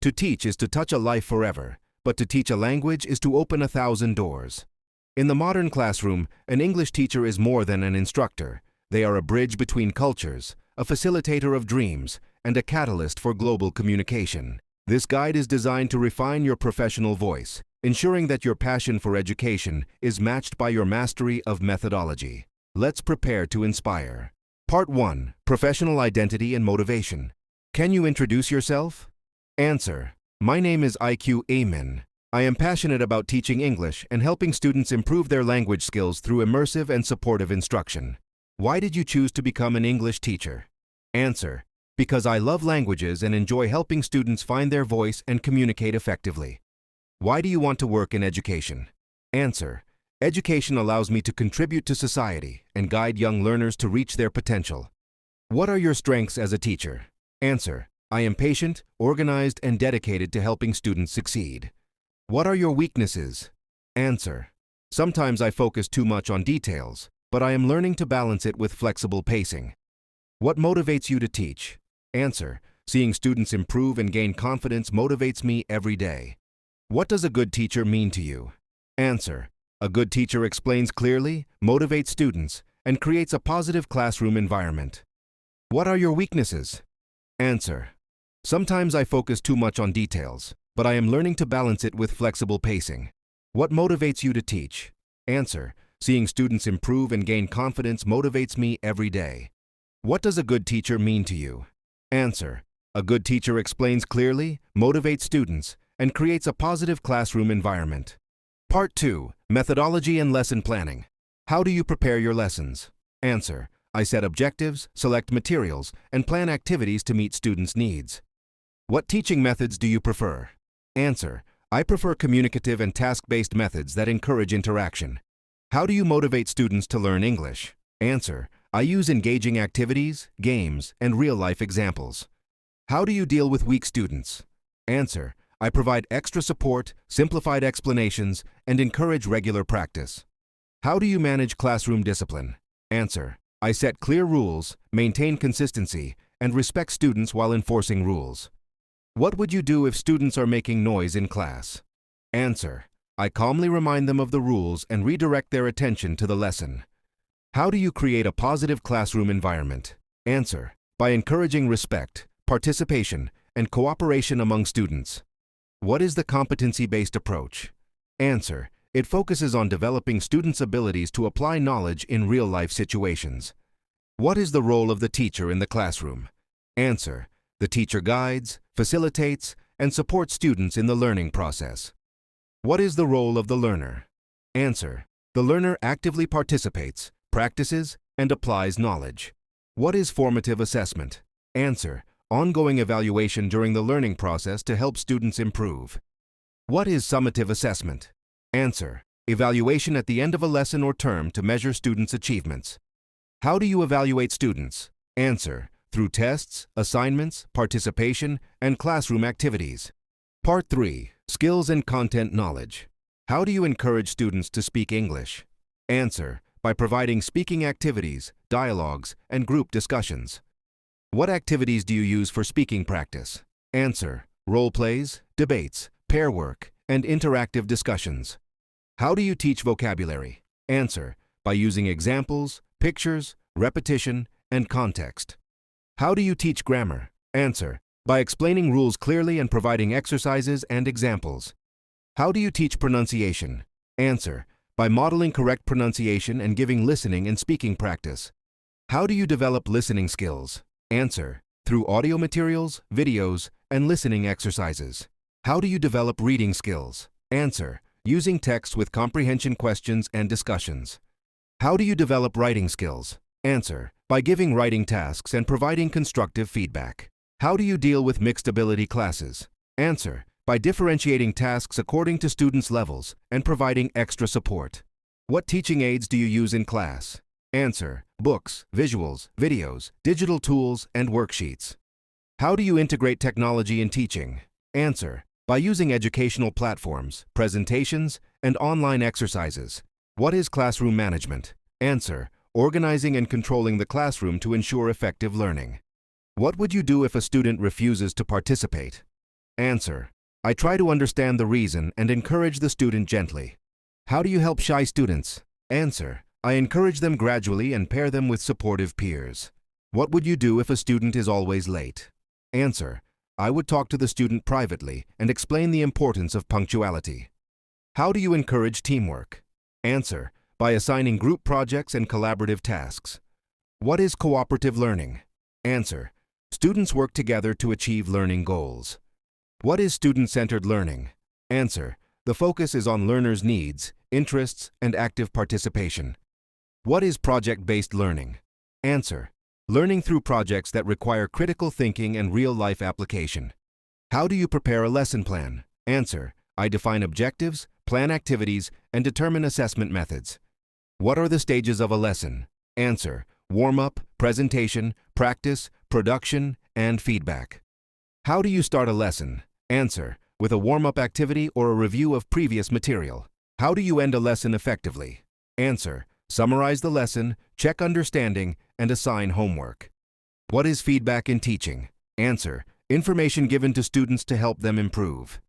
To teach is to touch a life forever, but to teach a language is to open 1,000 doors. In the modern classroom, an English teacher is more than an instructor. They are a bridge between cultures, a facilitator of dreams, and a catalyst for global communication. This guide is designed to refine your professional voice, ensuring that your passion for education is matched by your mastery of methodology. Let's prepare to inspire. Part 1. Professional Identity and Motivation. Can you introduce yourself? Answer. My name is IQ Aymen. I am passionate about teaching English and helping students improve their language skills through immersive and supportive instruction. Why did you choose to become an English teacher? Answer. Because I love languages and enjoy helping students find their voice and communicate effectively. Why do you want to work in education? Answer. Education allows me to contribute to society and guide young learners to reach their potential. What are your strengths as a teacher? Answer. I am patient, organized, and dedicated to helping students succeed. What are your weaknesses? Answer. Sometimes I focus too much on details, but I am learning to balance it with flexible pacing. What motivates you to teach? Answer. Seeing students improve and gain confidence motivates me every day. What does a good teacher mean to you? Answer. A good teacher explains clearly, motivates students, and creates a positive classroom environment. What are your weaknesses? Answer. Sometimes I focus too much on details, but I am learning to balance it with flexible pacing. What motivates you to teach? Answer. Seeing students improve and gain confidence motivates me every day. What does a good teacher mean to you? Answer. A good teacher explains clearly, motivates students, and creates a positive classroom environment. Part 2. Methodology and Lesson Planning. How do you prepare your lessons? Answer. I set objectives, select materials, and plan activities to meet students' needs. What teaching methods do you prefer? Answer. I prefer communicative and task-based methods that encourage interaction. How do you motivate students to learn English? Answer. I use engaging activities, games, and real-life examples. How do you deal with weak students? Answer. I provide extra support, simplified explanations, and encourage regular practice. How do you manage classroom discipline? Answer. I set clear rules, maintain consistency, and respect students while enforcing rules. What would you do if students are making noise in class? Answer. I calmly remind them of the rules and redirect their attention to the lesson. How do you create a positive classroom environment? Answer. By encouraging respect, participation, and cooperation among students. What is the competency-based approach? Answer. It focuses on developing students' abilities to apply knowledge in real-life situations. What is the role of the teacher in the classroom? Answer. The teacher guides, facilitates, and supports students in the learning process. What is the role of the learner? Answer. The learner actively participates, practices, and applies knowledge. What is formative assessment? Answer. Ongoing evaluation during the learning process to help students improve. What is summative assessment? Answer. Evaluation at the end of a lesson or term to measure students' achievements. How do you evaluate students? Answer. Through tests, assignments, participation, and classroom activities. Part 3. Skills and Content Knowledge. How do you encourage students to speak English? Answer. By providing speaking activities, dialogues, and group discussions. What activities do you use for speaking practice? Answer. Role plays, debates, pair work, and interactive discussions. How do you teach vocabulary? Answer. By using examples, pictures, repetition, and context. How do you teach grammar? Answer. By explaining rules clearly and providing exercises and examples. How do you teach pronunciation? Answer. By modeling correct pronunciation and giving listening and speaking practice. How do you develop listening skills? Answer. Through audio materials, videos, and listening exercises. How do you develop reading skills? Answer. Using text with comprehension questions and discussions. How do you develop writing skills? Answer. By giving writing tasks and providing constructive feedback. How do you deal with mixed ability classes? Answer. By differentiating tasks according to students' levels and providing extra support. What teaching aids do you use in class? Answer. Books, visuals, videos, digital tools, and worksheets. How do you integrate technology in teaching? Answer. By using educational platforms, presentations, and online exercises. What is classroom management? Answer. Organizing and controlling the classroom to ensure effective learning. What would you do if a student refuses to participate? Answer: I try to understand the reason and encourage the student gently. How do you help shy students? Answer: I encourage them gradually and pair them with supportive peers. What would you do if a student is always late? Answer: I would talk to the student privately and explain the importance of punctuality. How do you encourage teamwork? Answer: by assigning group projects and collaborative tasks. What is cooperative learning? Answer: students work together to achieve learning goals. What is student-centered learning? Answer: the focus is on learners' needs, interests, and active participation. What is project-based learning? Answer: learning through projects that require critical thinking and real-life application. How do you prepare a lesson plan? Answer: I define objectives, plan activities, and determine assessment methods. What are the stages of a lesson? Answer: warm-up, presentation, practice, production, and feedback. How do you start a lesson? Answer: with a warm-up activity or a review of previous material. How do you end a lesson effectively? Answer: summarize the lesson, check understanding, and assign homework. What is feedback in teaching? Answer: information given to students to help them improve.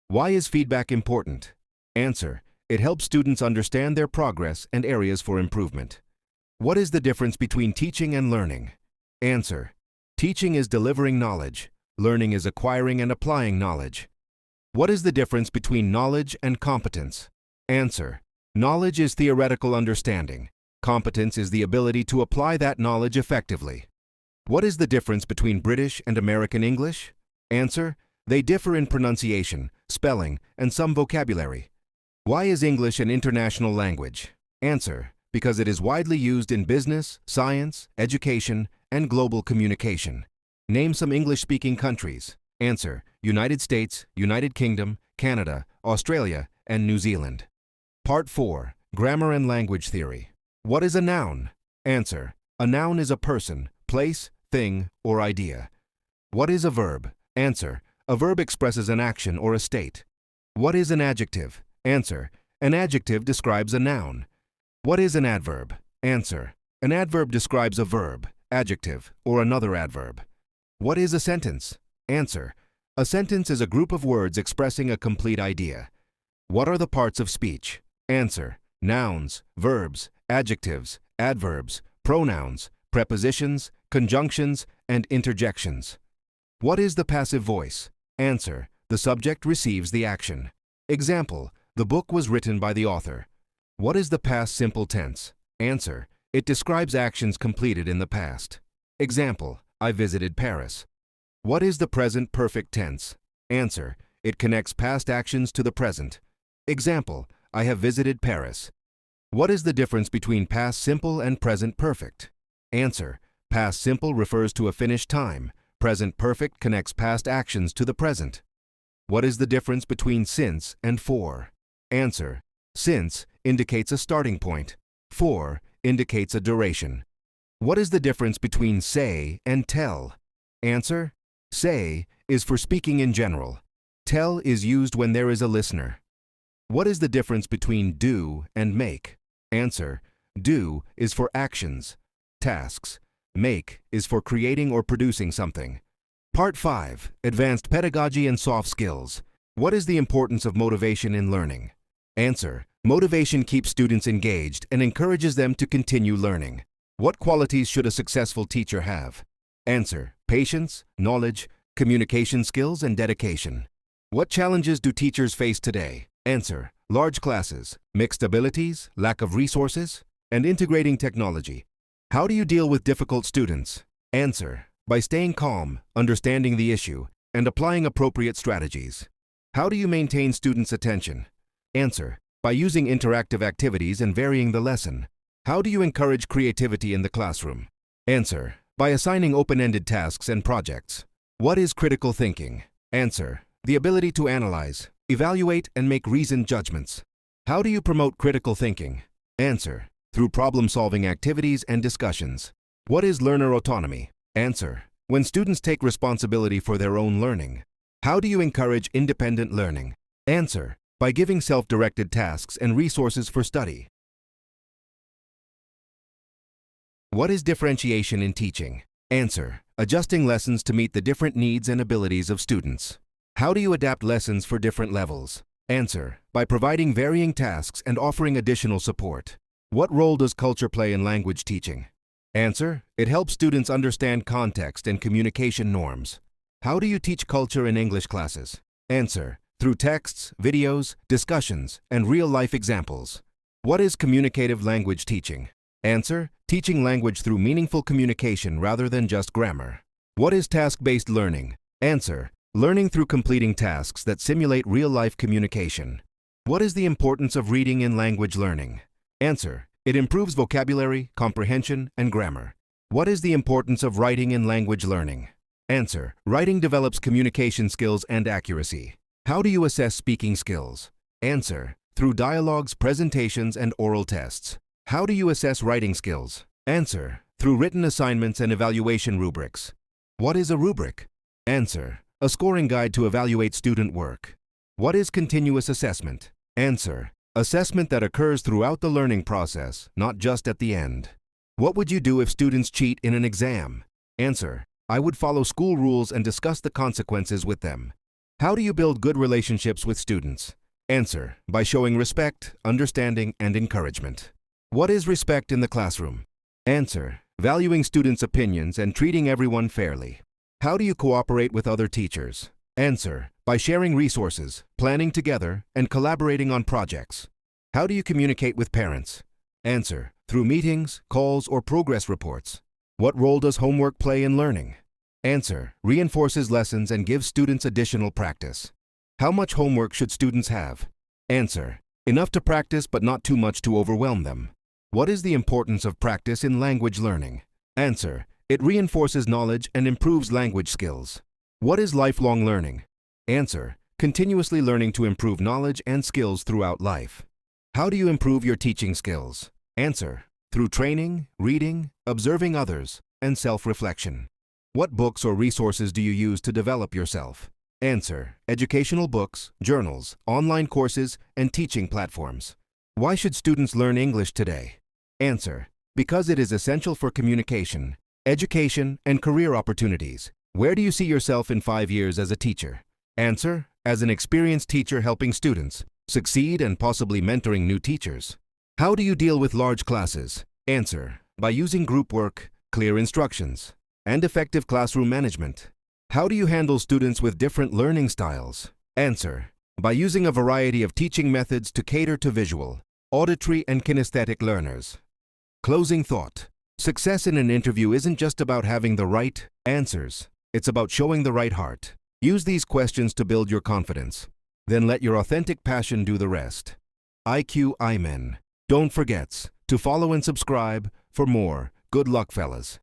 Why is feedback important? Answer: it helps students understand their progress and areas for improvement. What is the difference between teaching and learning? Answer: teaching is delivering knowledge. Learning is acquiring and applying knowledge. What is the difference between knowledge and competence? Answer: knowledge is theoretical understanding. Competence is the ability to apply that knowledge effectively. What is the difference between British and American English? Answer: they differ in pronunciation, spelling, and some vocabulary. Why is English an international language? Answer: because it is widely used in business, science, education, and global communication. Name some English-speaking countries. Answer: United States, United Kingdom, Canada, Australia, and New Zealand. Part 4. Grammar and Language Theory. What is a noun? Answer: a noun is a person, place, thing, or idea. What is a verb? Answer: a verb expresses an action or a state. What is an adjective? Answer: an adjective describes a noun. What is an adverb? Answer: an adverb describes a verb, adjective, or another adverb. What is a sentence? Answer: a sentence is a group of words expressing a complete idea. What are the parts of speech? Answer: nouns, verbs, adjectives, adverbs, pronouns, prepositions, conjunctions, and interjections. What is the passive voice? Answer: the subject receives the action. Example: the book was written by the author. What is the past simple tense? Answer: it describes actions completed in the past. Example: I visited Paris. What is the present perfect tense? Answer: it connects past actions to the present. Example: I have visited Paris. What is the difference between past simple and present perfect? Answer: past simple refers to a finished time. Present perfect connects past actions to the present. What is the difference between since and for? Answer: since indicates a starting point. For indicates a duration. What is the difference between say and tell? Answer: say is for speaking in general. Tell is used when there is a listener. What is the difference between do and make? Answer: do is for actions, tasks. Make is for creating or producing something. Part 5. Advanced Pedagogy and Soft Skills. What is the importance of motivation in learning? Answer: motivation keeps students engaged and encourages them to continue learning. What qualities should a successful teacher have? Answer: patience, knowledge, communication skills, and dedication. What challenges do teachers face today? Answer: large classes, mixed abilities, lack of resources, and integrating technology. How do you deal with difficult students? Answer: by staying calm, understanding the issue, and applying appropriate strategies. How do you maintain students' attention? Answer: by using interactive activities and varying the lesson. How do you encourage creativity in the classroom? Answer: by assigning open-ended tasks and projects. What is critical thinking? Answer: the ability to analyze, evaluate, and make reasoned judgments. How do you promote critical thinking? Answer: through problem-solving activities and discussions. What is learner autonomy? Answer: when students take responsibility for their own learning. How do you encourage independent learning? Answer: by giving self-directed tasks and resources for study. What is differentiation in teaching? Answer: adjusting lessons to meet the different needs and abilities of students. How do you adapt lessons for different levels? Answer: by providing varying tasks and offering additional support. What role does culture play in language teaching? Answer: it helps students understand context and communication norms. How do you teach culture in English classes? Answer: through texts, videos, discussions, and real-life examples. What is communicative language teaching? Answer: teaching language through meaningful communication rather than just grammar. What is task-based learning? Answer: learning through completing tasks that simulate real-life communication. What is the importance of reading in language learning? Answer: it improves vocabulary, comprehension, and grammar. What is the importance of writing in language learning? Answer: writing develops communication skills and accuracy. How do you assess speaking skills? Answer: through dialogues, presentations, and oral tests. How do you assess writing skills? Answer: through written assignments and evaluation rubrics. What is a rubric? Answer: a scoring guide to evaluate student work. What is continuous assessment? Answer: assessment that occurs throughout the learning process, not just at the end. What would you do if students cheat in an exam? Answer: I would follow school rules and discuss the consequences with them. How do you build good relationships with students? Answer: by showing respect, understanding, and encouragement. What is respect in the classroom? Answer: valuing students' opinions and treating everyone fairly. How do you cooperate with other teachers? Answer: by sharing resources, planning together, and collaborating on projects. How do you communicate with parents? Answer: through meetings, calls, or progress reports. What role does homework play in learning? Answer: reinforces lessons and gives students additional practice. How much homework should students have? Answer: enough to practice but not too much to overwhelm them. What is the importance of practice in language learning? Answer: it reinforces knowledge and improves language skills. What is lifelong learning? Answer: continuously learning to improve knowledge and skills throughout life. How do you improve your teaching skills? Answer: through training, reading, observing others, and self-reflection. What books or resources do you use to develop yourself? Answer: educational books, journals, online courses, and teaching platforms. Why should students learn English today? Answer: because it is essential for communication, education, and career opportunities. Where do you see yourself in 5 years as a teacher? Answer: as an experienced teacher helping students succeed and possibly mentoring new teachers. How do you deal with large classes? Answer: by using group work, clear instructions, and effective classroom management. How do you handle students with different learning styles? Answer: by using a variety of teaching methods to cater to visual, auditory, and kinesthetic learners. Closing thought. Success in an interview isn't just about having the right answers. It's about showing the right heart. Use these questions to build your confidence. Then let your authentic passion do the rest. IQ Aymen. Don't forget to follow and subscribe for more. Good luck, fellas.